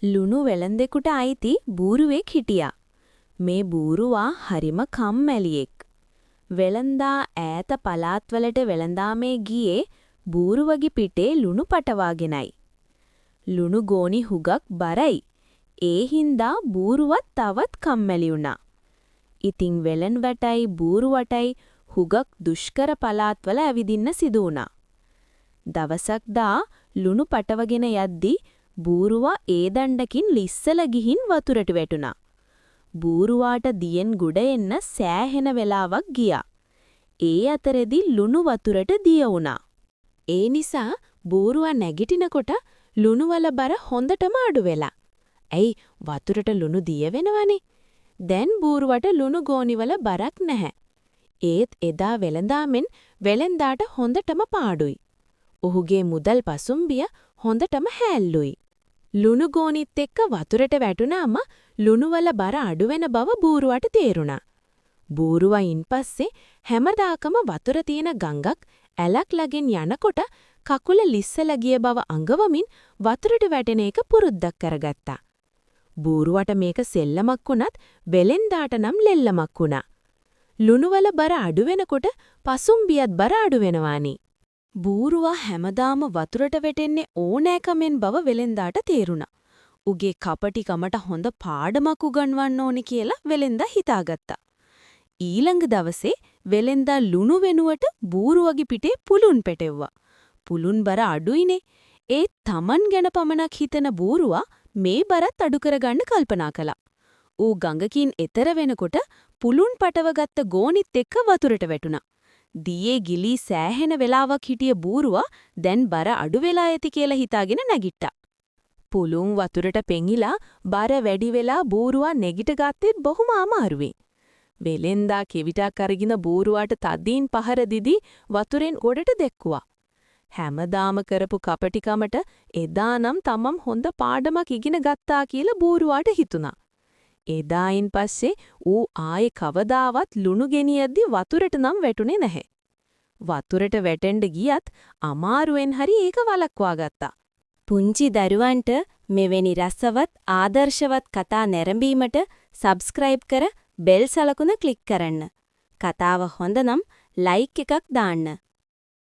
ලුණු වෙළඳෙකුට අයිති බූරුවෙක් හිටියා. මේ බූරුවා හරිම කම්මැලියෙක්. වෙළඳා ඈත පළාත්වලට වෙළඳාමේ ගියේ බූරුවගේ පිටේ ලුණු පටවාගෙනයි. ලුණු ගෝනි හුඟක් බරයි. ඒ හින්දා බූරුවත් තවත් කම්මැලි වුණා. ඉතින් වෙළඳ වටයි බූරුවටයි හුඟක් දුෂ්කර පළාත්වල ඇවිදින්න සිදු වුණා. දවසක් දා ලුණු පටවගෙන යද්දි බූරුවා ඒ දණ්ඩකින් ලිස්සල ගිහින් වතුරට වැටුණා. බූරුවාට දියෙන් ගුඩ එන්න සෑහෙන වෙලාවක් ගියා. ඒ අතරෙදි ලුණු වතුරට දිය වුණා. ඒ නිසා බූරුවා නැගිටිනකොට ලුණුවල බර හොඳටම අඩු වෙලා. ඇයි වතුරට ලුණු දිය වෙනවනේ. දැන් බූරුවට ලුණු ගෝනිවල බරක් නැහැ. ඒත් එදා වෙළඳාමෙන් වෙළෙන්දාට හොඳටම පාඩුයි. ඔහුගේ මුදල් පසුම්බිය හොඳටම හැල්ලුයි. ලුණු ගෝනිත් එක්ක වතුරට වැටුණාම ලුණුවල බර අඩු වෙන බව බූරුවට තේරුණා. බූරුවා ඉන්පස්සේ හැමදාකම වතුර තියෙන ගඟක් ඇලක් ළඟින් යනකොට කකුල ලිස්සලා ගිය බව අඟවමින් වතුරට වැටෙන එක පුරුද්දක් කරගත්තා. බූරුවට මේක සෙල්ලමක් වුණත් වෙලෙන්දාට නම් ලෙල්ලමක් වුණා. ලුණුවල බර අඩු වෙනකොට පසුම්බියත් බර අඩු වෙනවානි. බූරුවා හැමදාම වතුරට වැටෙන්නේ ඕනෑකමෙන් බව වෙලෙන්දාට තේරුණා. උගේ කපටිකමට හොඳ පාඩමක් උගන්වන්න ඕනි කියලා වෙලෙන්දා හිතාගත්තා. ඊළඟ දවසේ වෙලෙන්දා ලුණු වෙනුවට බූරුවගේ පිටේ පුළුන් පෙටෙව්වා. පුළුන් බර අඩුයිනේ. ඒ තමන් ගැන පමණක් හිතන බූරුවා මේ බරත් අඩු කරගන්න කල්පනා කළා. ඌ ගඟකින් එතර වෙනකොට පුළුන් පටවගත්ත ගෝනිත් එක්ක වතුරට වැටුණා. දියේ ගිලී සෑහෙන වෙලාවක් හිටිය බූරුවා දැන් බර අඩු වෙලා ඇති කියලා හිතාගෙන නැගිට්ටා. පුළුන් වතුරට පෙඟිලා බර වැඩි වෙලා බූරුවා නැගිට ගත්තේ බොහොම අමාරුවෙන්. වෙලෙන්දා කෙවිතක් අරගෙන බූරුවාට තදින් පහර දීදී වතුරෙන් ගොඩට දැක්කුවා. හැමදාම කරපු කපටිකමට එදානම් තමම් හොඳ පාඩමක් ඉගෙන ගත්තා කියලා බූරුවාට හිතුණා. එදායින් පස්සේ ඌ ආයේ කවදාවත් ලුණු ගෙනියද්දි වතුරට නම් වැටුනේ නැහැ. වතුරට වැටෙන්න ගියත් අමාරුවෙන් හරි ඒක වළක්වා ගත්තා. පුංචි දරුවන්ට මෙවැනි රසවත් ආදර්ශවත් කතා නැරඹීමට සබ්ස්ක්‍රයිබ් කර බෙල් සලකුණ ක්ලික් කරන්න. කතාව හොඳ නම් ලයික් එකක් දාන්න.